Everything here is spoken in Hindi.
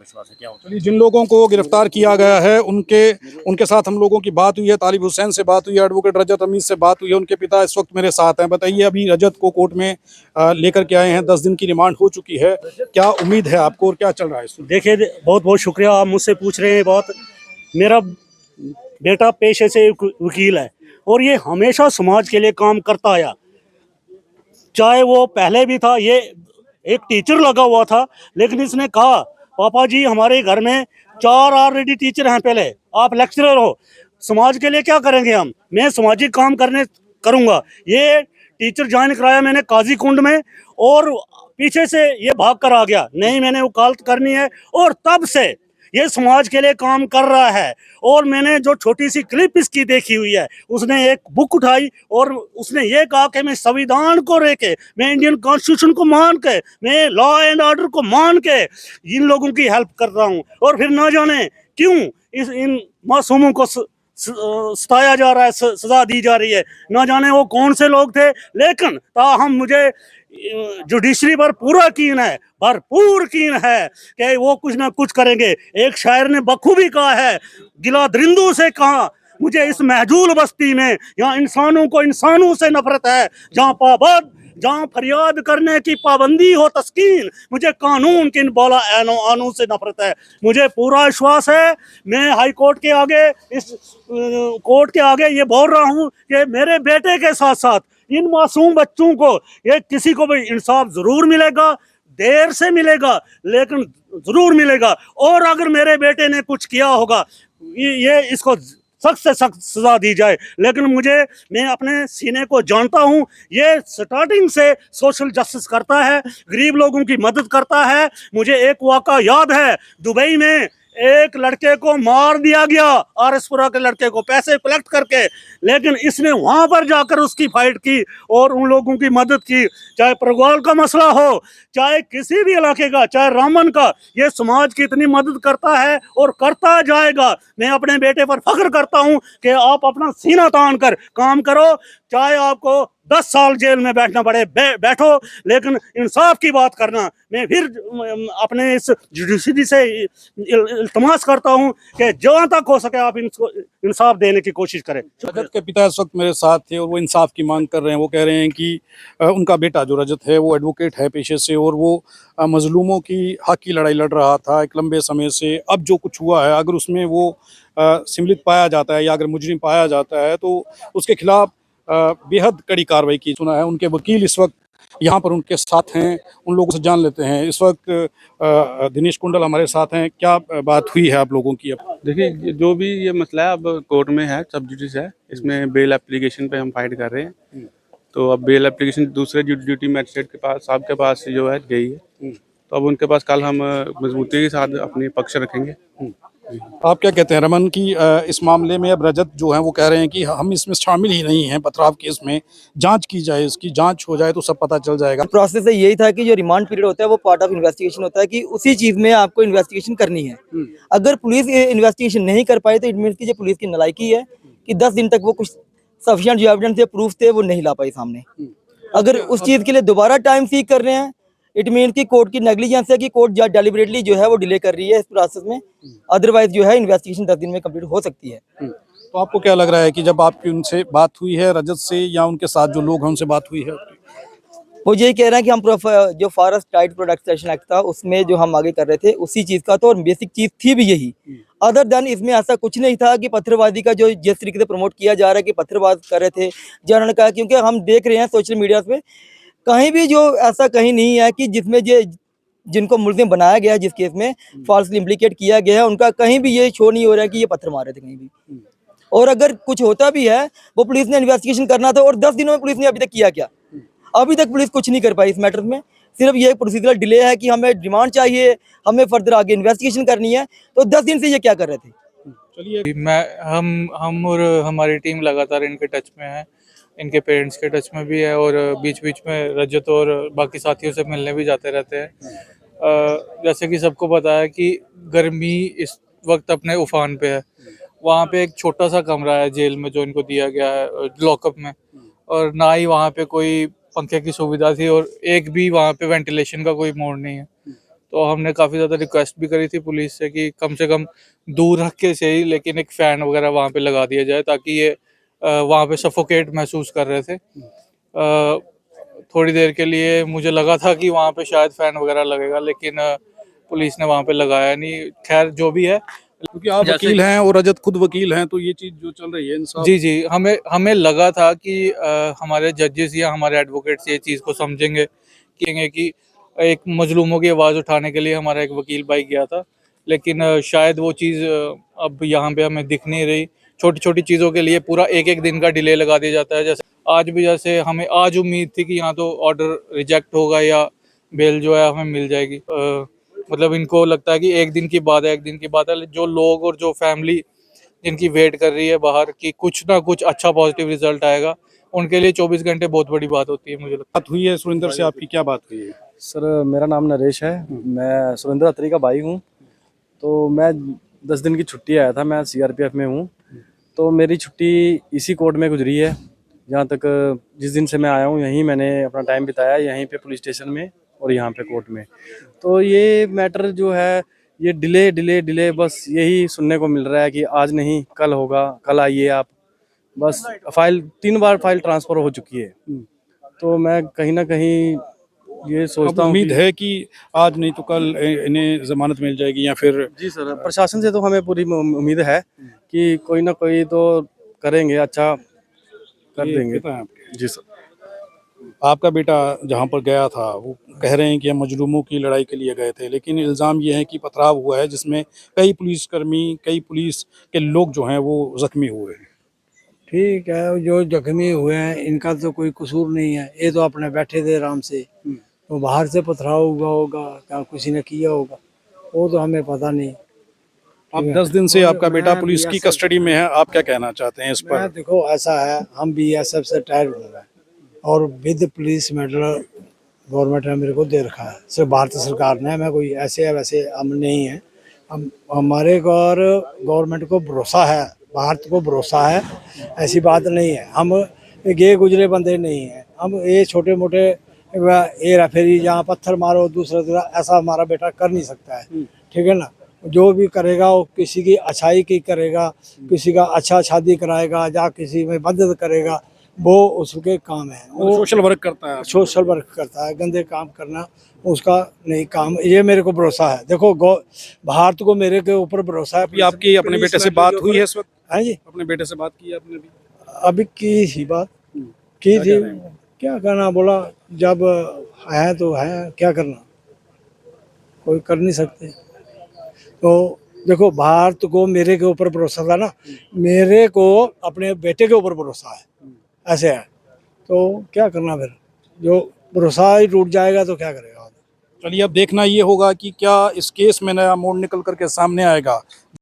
विश्वास है क्या होता चलिए, जिन लोगों को गिरफ्तार किया गया है उनके उनके साथ हम लोगों की बात हुई है। तालिब हुसैन से बात हुई है, एडवोकेट रजत अमीर से बात हुई है। उनके पिता इस वक्त मेरे साथ हैं। बताइए, अभी रजत को कोर्ट में लेकर के आए हैं, 10 दिन की रिमांड हो चुकी है। क्या उम्मीद है आपको और क्या चल रहा है इस वक्त? देखिए, बहुत बहुत शुक्रिया, आप मुझसे पूछ रहे हैं। बहुत मेरा बेटा पेशे से एक वकील है और ये हमेशा समाज के लिए काम करता आया, चाहे वो पहले भी था। ये एक टीचर लगा हुआ था, लेकिन इसने कहा पापा जी हमारे घर में 4 ऑलरेडी टीचर हैं, पहले आप लेक्चरर हो, समाज के लिए क्या करेंगे हम, मैं सामाजिक काम करने करूंगा। ये टीचर ज्वाइन कराया मैंने काजी कुंड में, और पीछे से ये भाग कर आ गया, नहीं मैंने वकालत करनी है, और तब से ये समाज के लिए काम कर रहा है। और मैंने जो छोटी सी क्लिप इसकी देखी हुई है, उसने एक बुक उठाई और उसने ये कहा कि मैं संविधान को लेके, मैं इंडियन कॉन्स्टिट्यूशन को मान के, मैं लॉ एंड ऑर्डर को मान के इन लोगों की हेल्प कर रहा हूँ। और फिर ना जाने क्यों इन मासूमों को सताया जा रहा है, सजा दी जा रही है। ना जाने वो कौन से लोग थे, लेकिन ताहम मुझे जुडिशरी पर पूरा कीन है, भरपूर कीन है कि वो कुछ ना कुछ करेंगे। एक शायर ने बखूबी कहा है, गिला दरिंदों से कहा मुझे इस महजूल बस्ती में, यहाँ इंसानों को इंसानों से नफरत है, जहाँ फरियाद करने की पाबंदी हो तस्कीन, मुझे कानून किन बोला आनू से नफरत है। मुझे पूरा विश्वास है, मैं हाई कोर्ट के आगे, इस कोर्ट के आगे ये बोल रहा हूँ कि मेरे बेटे के साथ साथ इन मासूम बच्चों को, ये किसी को भी इंसाफ जरूर मिलेगा, देर से मिलेगा लेकिन जरूर मिलेगा। और अगर मेरे बेटे ने कुछ किया होगा, ये इसको सख्त से सख्त सजा दी जाए। लेकिन मैं अपने सीने को जानता हूँ, ये स्टार्टिंग से सोशल जस्टिस करता है, गरीब लोगों की मदद करता है। मुझे एक वाक़ा याद है, दुबई में एक लड़के को मार दिया गया, आरएसपुरा के लड़के को, पैसे कलेक्ट करके, लेकिन इसने वहां पर जाकर उसकी फाइट की और उन लोगों की मदद की। चाहे परगवाल का मसला हो, चाहे किसी भी इलाके का, चाहे रामन का, ये समाज की इतनी मदद करता है और करता जाएगा। मैं अपने बेटे पर फख्र करता हूं कि आप अपना सीना तान कर काम करो, चाहे आपको 10 साल जेल में बैठना पड़े, बैठो, लेकिन इंसाफ की बात करना। मैं फिर अपने इस जुडिशरी से इल्तमास करता हूं कि जहां तक हो सके आप इनको इंसाफ देने की कोशिश करें। रजत के पिता इस वक्त मेरे साथ थे और वो इंसाफ की मांग कर रहे हैं। वो कह रहे हैं कि उनका बेटा जो रजत है वो एडवोकेट है पेशे से, और वो मजलूमों की हक की लड़ाई लड़ रहा था एक लंबे समय से। अब जो कुछ हुआ है, अगर उसमें वो सम्मिलित पाया जाता है या अगर मुजरिम पाया जाता है तो उसके खिलाफ बेहद कड़ी कार्रवाई की। सुना है उनके वकील इस वक्त यहाँ पर उनके साथ हैं, उन लोगों से जान लेते हैं। इस वक्त दिनेश कुंडल हमारे साथ हैं। क्या बात हुई है आप लोगों की? अब देखिए, जो भी ये मसला है अब कोर्ट में है, सब जुडिस है, इसमें बेल एप्लीकेशन पे हम फाइट कर रहे हैं। तो अब बेल एप्लीकेशन दूसरे ड्यूटी मैजिस्ट्रेट के पास, साहब के पास जो है गई है, तो अब उनके पास कल हम मजबूती के साथ अपने पक्ष रखेंगे। आप क्या कहते हैं रमन की इस मामले में? अब रजत जो है वो कह रहे हैं कि हम इसमें शामिल ही नहीं हैं, पथराव केस में जांच की जाए, इसकी जांच हो जाए तो सब पता चल जाएगा। प्रोसेस से यही था कि जो रिमांड पीरियड होता है वो पार्ट ऑफ इन्वेस्टिगेशन होता है, कि उसी चीज में आपको इन्वेस्टिगेशन करनी है। अगर पुलिस इन्वेस्टिगेशन नहीं कर पाई तो इट मीन्स की जो पुलिस की नालायकी है कि 10 दिन तक वो कुछ सफिशिएंट जो एविडेंस थे, प्रूफ थे, वो नहीं ला पाई सामने। अगर उस चीज के लिए दोबारा टाइम सीक कर रहे हैं, इट मीन की कोर्ट की नेग्लिजेंस है कि कोर्ट डेलिबरेटली जो है वो डिले कर रही है इस प्रोसेस में। अदरवाइज जो है इन्वेस्टिगेशन 10 दिन में कंप्लीट हो सकती है। तो आपको क्या लग रहा है कि जब आपकी उनसे बात हुई है रजत से, या उनके साथ जो लोग हैं उनसे बात हुई है? वो यही कह रहे हैं कि हम जो फॉरेस्ट राइट प्रोटेक्शन एक्ट था उसमें जो हम आगे कर रहे थे उसी चीज का, तो और बेसिक चीज थी भी यही। अदर देन इसमें ऐसा कुछ नहीं था कि पत्थरबाजी का जो जिस तरीके से प्रमोट किया जा रहा है कि पत्थरबाज कर रहे थे जनरल का, क्योंकि हम देख रहे हैं सोशल मीडिया पे कहीं भी जो ऐसा कहीं नहीं है कि जिसमें ये जिनको मुल्जिम बनाया गया है, जिस केस में फॉल्सली इम्प्लीकेट किया गया है, उनका कहीं भी ये शो नहीं हो रहा है कि ये पत्थर मारे थे कहीं भी। और अगर कुछ होता भी है वो पुलिस ने इन्वेस्टिगेशन करना था, और 10 दिनों में पुलिस ने अभी तक किया क्या? अभी तक पुलिस कुछ नहीं कर पाई इस मैटर में। सिर्फ ये प्रोसीजरल डिले है कि हमें डिमांड चाहिए, हमें फर्दर आगे इन्वेस्टिगेशन करनी है। तो 10 दिन से ये क्या कर रहे थे? चलिए, हम और हमारी टीम लगातार इनके टच में है, इनके पेरेंट्स के टच में भी है, और बीच बीच में रजत और बाकी साथियों से मिलने भी जाते रहते हैं। जैसे कि सबको पता है कि गर्मी इस वक्त अपने उफान पे है। वहाँ पे एक छोटा सा कमरा है जेल में जो इनको दिया गया है लॉकअप में, और ना ही वहाँ पे कोई पंखे की सुविधा थी, और एक भी वहाँ पे वेंटिलेशन का कोई मोड नहीं है। तो हमने काफ़ी ज़्यादा रिक्वेस्ट भी करी थी पुलिस से कि कम से कम दूर रख के से ही लेकिन एक फ़ैन वगैरह वहाँ पे लगा दिया जाए, ताकि ये वहाँ पे सफोकेट महसूस कर रहे थे। थोड़ी देर के लिए मुझे लगा था कि वहाँ पे शायद फ़ैन वगैरह लगेगा, लेकिन पुलिस ने वहाँ पे लगाया नहीं। खैर जो भी है, क्योंकि आप जैसे वकील हैं और रजत खुद वकील हैं, तो ये चीज़ जो चल रही है इंसाफ। जी, जी। हमें हमें लगा था कि हमारे जजेस या हमारे एडवोकेट्स ये चीज़ को समझेंगे, कहेंगे कि एक मज़लूमों की आवाज़ उठाने के लिए हमारा एक वकील भाई गया था। लेकिन शायद वो चीज़ अब यहाँ पे हमें दिख नहीं रही। छोटी-छोटी चीज़ों के लिए पूरा 1-1 दिन का डिले लगा दिया जाता है। जैसे आज भी, जैसे हमें आज उम्मीद थी कि यहाँ तो ऑर्डर रिजेक्ट होगा या बेल जो है हमें मिल जाएगी। मतलब इनको लगता है कि 1 दिन की बात है, 1 दिन की बात है। जो लोग और जो फैमिली जिनकी वेट कर रही है बाहर कि कुछ ना कुछ अच्छा पॉजिटिव रिजल्ट आएगा, उनके लिए 24 घंटे बहुत बड़ी बात होती है, मुझे लगता है। बात हुई है सुरेंद्र से, आपकी क्या बात हुई है? सर मेरा नाम नरेश है, मैं सुरेंद्र अत्री का भाई हूँ। तो मैं 10 दिन की छुट्टी आया था, मैं सीआरपीएफ में हूँ। तो मेरी छुट्टी इसी कोर्ट में गुजरी है। जहाँ तक जिस दिन से मैं आया हूँ यहीं मैंने अपना टाइम बिताया, यहीं पे पुलिस स्टेशन में और यहाँ पे कोर्ट में। तो ये मैटर जो है ये डिले डिले डिले बस यही सुनने को मिल रहा है कि आज नहीं कल होगा, कल आइए आप। बस फाइल 3 बार फाइल ट्रांसफ़र हो चुकी है। तो मैं कहीं ना कहीं ये अब सोचता हूँ उम्मीद है कि आज नहीं तो कल इन्हें जमानत मिल जाएगी या फिर? जी सर, प्रशासन से तो हमें पूरी उम्मीद है कि कोई ना कोई तो करेंगे, अच्छा कर ये देंगे। पिता हैं आपके? जी सर। आपका बेटा जहाँ पर गया था वो कह रहे हैं कि हम मजलूमों की लड़ाई के लिए गए थे, लेकिन इल्ज़ाम ये है कि पथराव हुआ है जिसमें कई पुलिसकर्मी, कई पुलिस के लोग जो हैं वो जख्मी हुए हैं। ठीक है, जो जख्मी हुए हैं इनका तो कोई कसूर नहीं है, ये तो अपने बैठे थे आराम से। तो बाहर से पथराव हुआ होगा, क्या किसी ने किया होगा, वो तो हमें पता नहीं। अब 10 दिन से आपका बेटा मैं पुलिस की BSF कस्टडी में है, आप क्या कहना चाहते हैं इस पर? मैं देखो ऐसा है, हम BSF से रिटायर हुए हैं और विद पुलिस मेडल गवर्नमेंट ने मेरे को दे रखा है, सिर्फ भारत सरकार ने। मैं कोई ऐसे या वैसे हम नहीं है, हम हमारे और गवर्नमेंट को भरोसा है, भारत को भरोसा है, ऐसी बात नहीं है। हम ये गुजरे बंदे नहीं हैं, हम ये छोटे मोटे हेरा फेरी जहाँ पत्थर मारो दूसरा ऐसा हमारा बेटा कर नहीं सकता है। ठीक है ना, जो भी करेगा वो किसी की अच्छाई की करेगा, किसी का अच्छा शादी कराएगा या किसी में मदद करेगा, वो उसके काम है। वो सोशल वर्क करता है। सोशल वर्क करता है, गंदे काम करना उसका नहीं काम। ये मेरे को भरोसा है। देखो भारत को मेरे के ऊपर भरोसा है। अभी आपकी अपने बेटे से बात हुई है इस वक्त? हाँ जी, अपने बेटे से बात की है आपने अभी? अभी की ही बात की थी। क्या करना, बोला जब है तो है, क्या करना, कोई कर नहीं सकते। तो देखो भारत को मेरे के ऊपर भरोसा था ना, मेरे को अपने बेटे के ऊपर भरोसा है, ऐसे है। तो क्या करना फिर, जो भरोसा ही टूट जाएगा तो क्या करेगा। चलिए अब देखना ये होगा कि क्या इस केस में नया मोड़ निकल करके सामने आएगा।